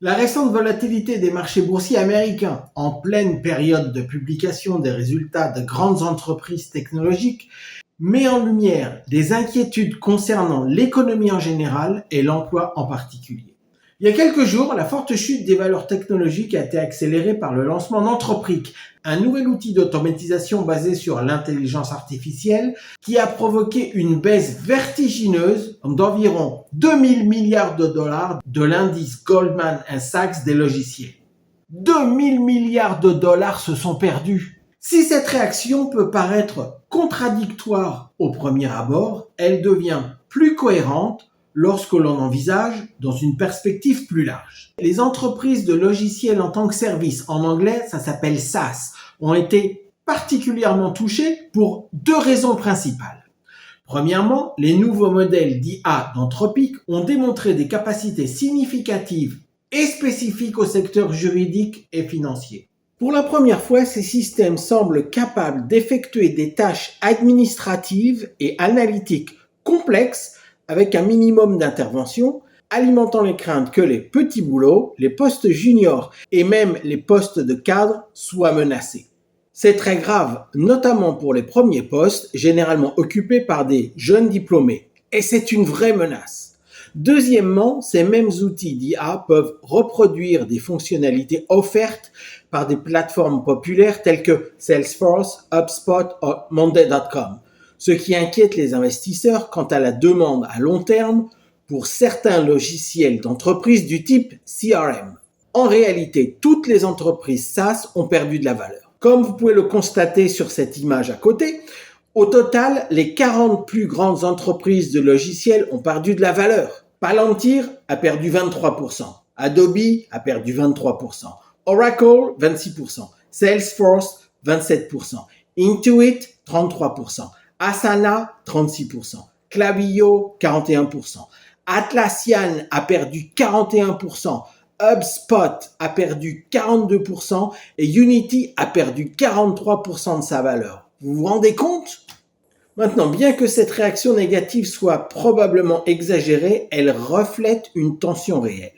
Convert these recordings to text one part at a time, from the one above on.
La récente volatilité des marchés boursiers américains, en pleine période de publication des résultats de grandes entreprises technologiques, met en lumière des inquiétudes concernant l'économie en général et l'emploi en particulier. Il y a quelques jours, la forte chute des valeurs technologiques a été accélérée par le lancement d'Anthropic, un nouvel outil d'automatisation basé sur l'intelligence artificielle qui a provoqué une baisse vertigineuse d'environ 2000 milliards de dollars de l'indice Goldman Sachs des logiciels. 2000 milliards de dollars se sont perdus. Si cette réaction peut paraître contradictoire au premier abord, elle devient plus cohérente lorsque l'on envisage dans une perspective plus large. Les entreprises de logiciels en tant que service, en anglais ça s'appelle SaaS, ont été particulièrement touchées pour deux raisons principales. Premièrement, les nouveaux modèles d'IA d'Anthropic ont démontré des capacités significatives et spécifiques au secteur juridique et financier. Pour la première fois, ces systèmes semblent capables d'effectuer des tâches administratives et analytiques complexes avec un minimum d'intervention, alimentant les craintes que les petits boulots, les postes juniors et même les postes de cadre soient menacés. C'est très grave, notamment pour les premiers postes, généralement occupés par des jeunes diplômés. Et c'est une vraie menace. Deuxièmement, ces mêmes outils d'IA peuvent reproduire des fonctionnalités offertes par des plateformes populaires telles que Salesforce, HubSpot ou Monday.com, ce qui inquiète les investisseurs quant à la demande à long terme pour certains logiciels d'entreprise du type CRM. En réalité, toutes les entreprises SaaS ont perdu de la valeur. Comme vous pouvez le constater sur cette image à côté, au total, les 40 plus grandes entreprises de logiciels ont perdu de la valeur. Palantir a perdu 23%, Adobe a perdu 23%, Oracle 26%, Salesforce 27%, Intuit 33%, Asana 36%, Klaviyo 41%, Atlassian a perdu 41%, HubSpot a perdu 42% et Unity a perdu 43% de sa valeur. Vous vous rendez compte ? Maintenant, bien que cette réaction négative soit probablement exagérée, elle reflète une tension réelle.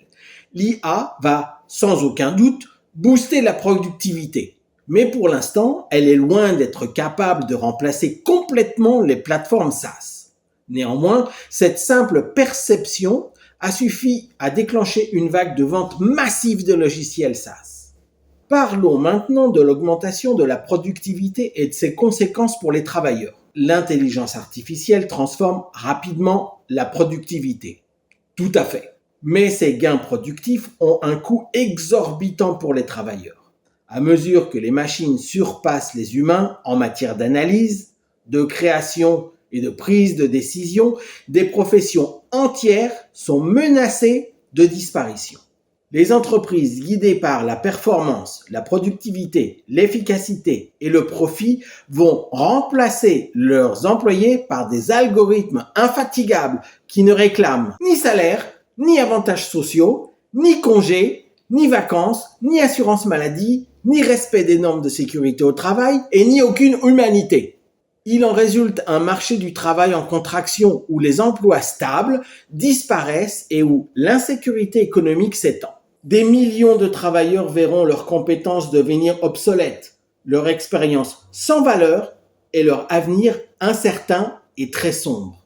L'IA va, sans aucun doute, booster la productivité. Mais pour l'instant, elle est loin d'être capable de remplacer complètement les plateformes SaaS. Néanmoins, cette simple perception a suffi à déclencher une vague de vente massive de logiciels SaaS. Parlons maintenant de l'augmentation de la productivité et de ses conséquences pour les travailleurs. L'intelligence artificielle transforme rapidement la productivité. Tout à fait. Mais ces gains productifs ont un coût exorbitant pour les travailleurs. À mesure que les machines surpassent les humains en matière d'analyse, de création et de prise de décision, des professions entières sont menacées de disparition. Les entreprises guidées par la performance, la productivité, l'efficacité et le profit vont remplacer leurs employés par des algorithmes infatigables qui ne réclament ni salaire, ni avantages sociaux, ni congés, ni vacances, ni assurance maladie, ni respect des normes de sécurité au travail et ni aucune humanité. Il en résulte un marché du travail en contraction où les emplois stables disparaissent et où l'insécurité économique s'étend. Des millions de travailleurs verront leurs compétences devenir obsolètes, leur expérience sans valeur et leur avenir incertain et très sombre.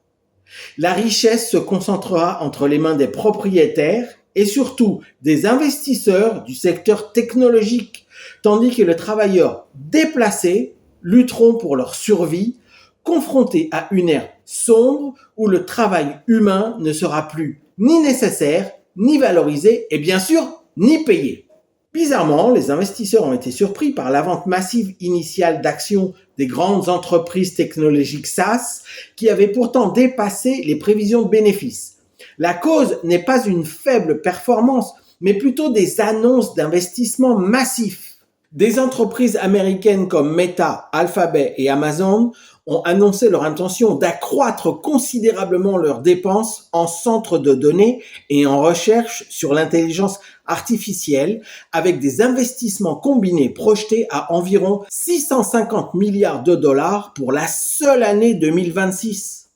La richesse se concentrera entre les mains des propriétaires et surtout des investisseurs du secteur technologique, tandis que les travailleurs déplacés lutteront pour leur survie, confrontés à une ère sombre où le travail humain ne sera plus ni nécessaire, ni valorisé et bien sûr, ni payé. Bizarrement, les investisseurs ont été surpris par la vente massive initiale d'actions des grandes entreprises technologiques SaaS qui avaient pourtant dépassé les prévisions de bénéfices. La cause n'est pas une faible performance, mais plutôt des annonces d'investissements massifs. Des entreprises américaines comme Meta, Alphabet et Amazon ont annoncé leur intention d'accroître considérablement leurs dépenses en centres de données et en recherche sur l'intelligence artificielle avec des investissements combinés projetés à environ 650 milliards de dollars pour la seule année 2026.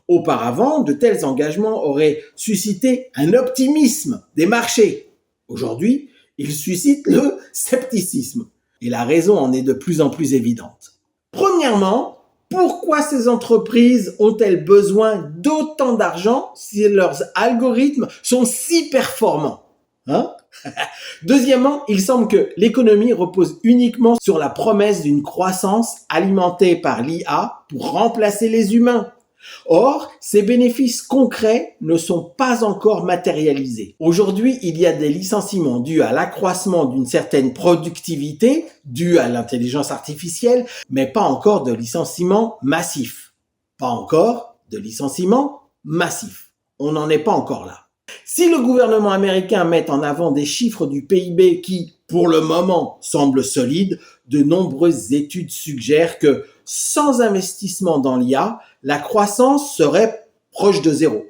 Auparavant, de tels engagements auraient suscité un optimisme des marchés. Aujourd'hui, il suscite le scepticisme. Et la raison en est de plus en plus évidente. Premièrement, pourquoi ces entreprises ont-elles besoin d'autant d'argent si leurs algorithmes sont si performants ? Deuxièmement, il semble que l'économie repose uniquement sur la promesse d'une croissance alimentée par l'IA pour remplacer les humains. Or, ces bénéfices concrets ne sont pas encore matérialisés. Aujourd'hui, il y a des licenciements dus à l'accroissement d'une certaine productivité, due à l'intelligence artificielle, mais pas encore de licenciements massifs. Pas encore de licenciements massifs. On n'en est pas encore là. Si le gouvernement américain met en avant des chiffres du PIB qui, pour le moment, semblent solides, de nombreuses études suggèrent que, sans investissement dans l'IA, la croissance serait proche de zéro.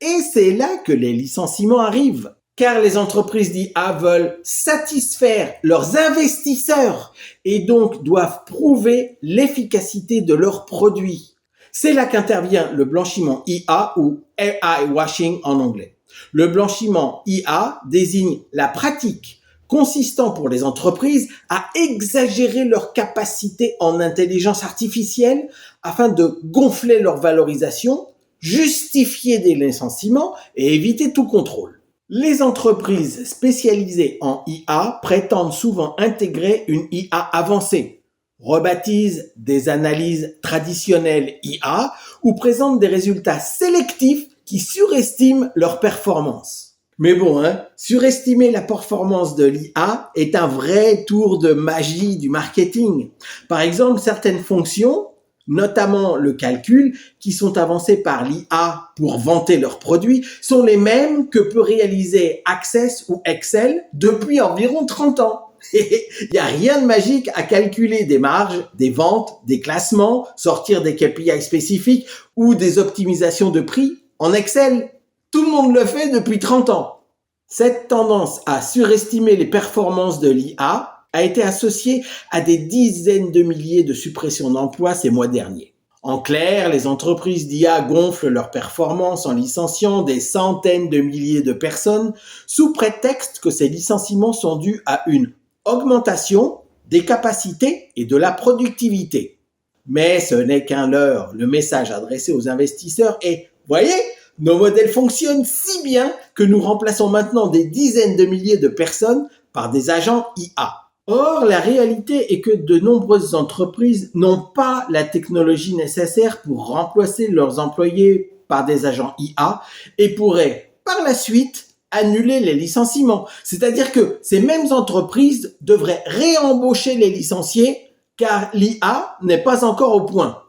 Et c'est là que les licenciements arrivent, car les entreprises d'IA veulent satisfaire leurs investisseurs et donc doivent prouver l'efficacité de leurs produits. C'est là qu'intervient le blanchiment IA ou AI washing en anglais. Le blanchiment IA désigne la pratique consistant pour les entreprises à exagérer leur capacité en intelligence artificielle afin de gonfler leur valorisation, justifier des licenciements et éviter tout contrôle. Les entreprises spécialisées en IA prétendent souvent intégrer une IA avancée, rebaptisent des analyses traditionnelles IA ou présentent des résultats sélectifs qui surestiment leur performance. Mais bon, surestimer la performance de l'IA est un vrai tour de magie du marketing. Par exemple, certaines fonctions, notamment le calcul, qui sont avancées par l'IA pour vanter leurs produits, sont les mêmes que peut réaliser Access ou Excel depuis environ 30 ans. Il n'y a rien de magique à calculer des marges, des ventes, des classements, sortir des KPI spécifiques ou des optimisations de prix en Excel. Tout le monde le fait depuis 30 ans. Cette tendance à surestimer les performances de l'IA a été associée à des dizaines de milliers de suppressions d'emplois ces mois derniers. En clair, les entreprises d'IA gonflent leurs performances en licenciant des centaines de milliers de personnes sous prétexte que ces licenciements sont dus à une augmentation des capacités et de la productivité. Mais ce n'est qu'un leurre. Le message adressé aux investisseurs est « Voyez, nos modèles fonctionnent si bien que nous remplaçons maintenant des dizaines de milliers de personnes par des agents IA. » Or, la réalité est que de nombreuses entreprises n'ont pas la technologie nécessaire pour remplacer leurs employés par des agents IA et pourraient, par la suite, annuler les licenciements. C'est-à-dire que ces mêmes entreprises devraient réembaucher les licenciés car l'IA n'est pas encore au point.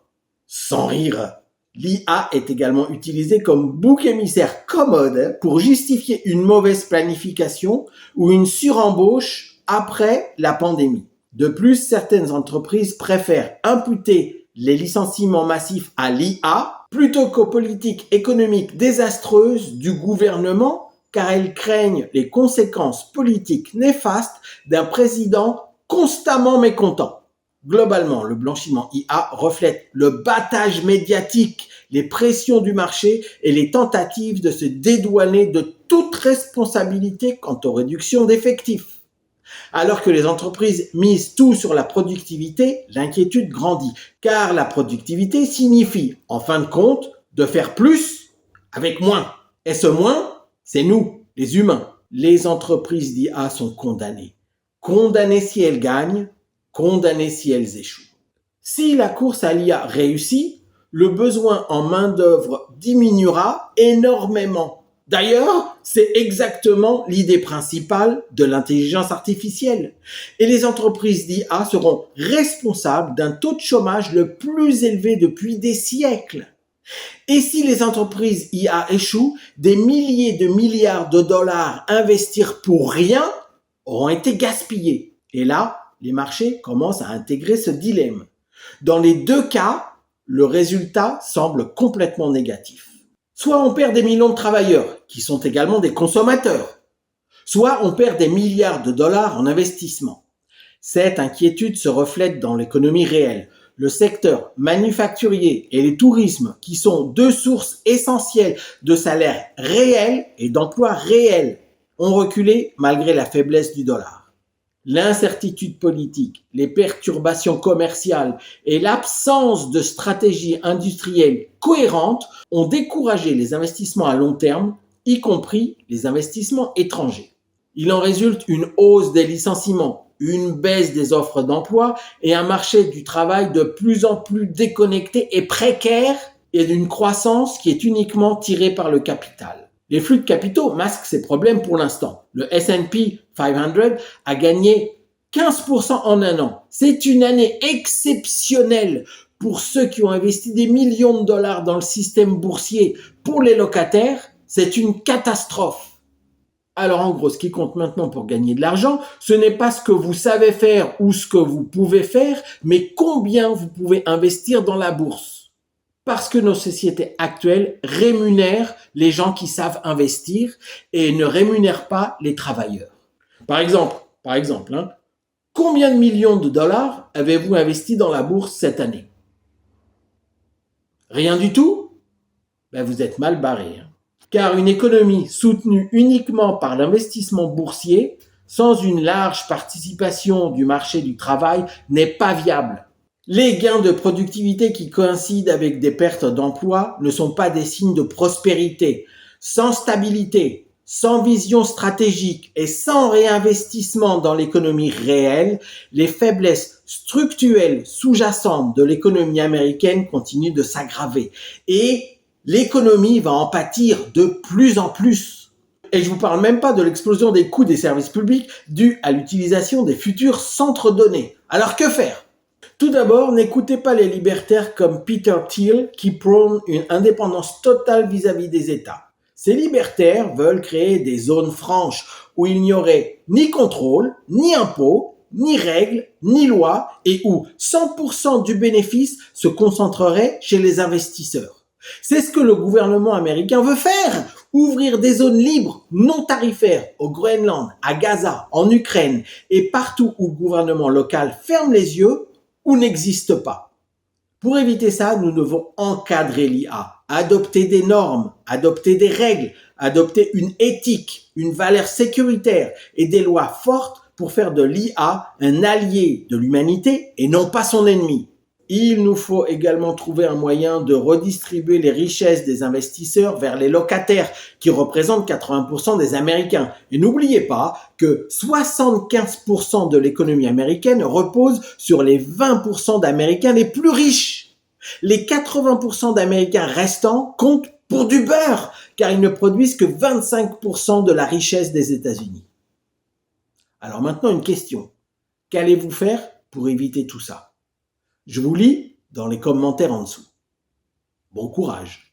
Sans rire. L'IA est également utilisée comme bouc émissaire commode pour justifier une mauvaise planification ou une surembauche après la pandémie. De plus, certaines entreprises préfèrent imputer les licenciements massifs à l'IA plutôt qu'aux politiques économiques désastreuses du gouvernement car elles craignent les conséquences politiques néfastes d'un président constamment mécontent. Globalement, le blanchiment IA reflète le battage médiatique, les pressions du marché et les tentatives de se dédouaner de toute responsabilité quant aux réductions d'effectifs. Alors que les entreprises misent tout sur la productivité, l'inquiétude grandit, car la productivité signifie, en fin de compte, de faire plus avec moins. Et ce moins, c'est nous, les humains. Les entreprises d'IA sont condamnées. Condamnées si elles gagnent, condamnées si elles échouent. Si la course à l'IA réussit, le besoin en main-d'œuvre diminuera énormément. D'ailleurs, c'est exactement l'idée principale de l'intelligence artificielle. Et les entreprises d'IA seront responsables d'un taux de chômage le plus élevé depuis des siècles. Et si les entreprises IA échouent, des milliers de milliards de dollars investis pour rien auront été gaspillés. Et là, les marchés commencent à intégrer ce dilemme. Dans les deux cas, le résultat semble complètement négatif. Soit on perd des millions de travailleurs, qui sont également des consommateurs, soit on perd des milliards de dollars en investissement. Cette inquiétude se reflète dans l'économie réelle. Le secteur manufacturier et le tourisme, qui sont deux sources essentielles de salaires réels et d'emplois réels, ont reculé malgré la faiblesse du dollar. L'incertitude politique, les perturbations commerciales et l'absence de stratégie industrielle cohérente ont découragé les investissements à long terme, y compris les investissements étrangers. Il en résulte une hausse des licenciements, une baisse des offres d'emploi et un marché du travail de plus en plus déconnecté et précaire et d'une croissance qui est uniquement tirée par le capital. Les flux de capitaux masquent ces problèmes pour l'instant. Le S&P 500 a gagné 15% en un an. C'est une année exceptionnelle pour ceux qui ont investi des millions de dollars dans le système boursier. Pour les locataires, c'est une catastrophe. Alors en gros, ce qui compte maintenant pour gagner de l'argent, ce n'est pas ce que vous savez faire ou ce que vous pouvez faire, mais combien vous pouvez investir dans la bourse. Parce que nos sociétés actuelles rémunèrent les gens qui savent investir et ne rémunèrent pas les travailleurs. Par exemple, combien de millions de dollars avez-vous investi dans la bourse cette année? Rien du tout? Vous êtes mal barré. Car une économie soutenue uniquement par l'investissement boursier, sans une large participation du marché du travail, n'est pas viable. Les gains de productivité qui coïncident avec des pertes d'emploi ne sont pas des signes de prospérité. Sans stabilité, sans vision stratégique et sans réinvestissement dans l'économie réelle, les faiblesses structurelles sous-jacentes de l'économie américaine continuent de s'aggraver. Et l'économie va en pâtir de plus en plus. Et je vous parle même pas de l'explosion des coûts des services publics due à l'utilisation des futurs centres données. Alors que faire? Tout d'abord, n'écoutez pas les libertaires comme Peter Thiel qui prônent une indépendance totale vis-à-vis des États. Ces libertaires veulent créer des zones franches où il n'y aurait ni contrôle, ni impôts, ni règles, ni lois et où 100% du bénéfice se concentrerait chez les investisseurs. C'est ce que le gouvernement américain veut faire, ouvrir des zones libres, non tarifaires, au Groenland, à Gaza, en Ukraine et partout où le gouvernement local ferme les yeux ou n'existe pas. Pour éviter ça, nous devons encadrer l'IA, adopter des normes, adopter des règles, adopter une éthique, une valeur sécuritaire et des lois fortes pour faire de l'IA un allié de l'humanité et non pas son ennemi. Il nous faut également trouver un moyen de redistribuer les richesses des investisseurs vers les locataires qui représentent 80% des Américains. Et n'oubliez pas que 75% de l'économie américaine repose sur les 20% d'Américains les plus riches. Les 80% d'Américains restants comptent pour du beurre car ils ne produisent que 25% de la richesse des États-Unis. Alors maintenant une question. Qu'allez-vous faire pour éviter tout ça? Je vous lis dans les commentaires en dessous. Bon courage!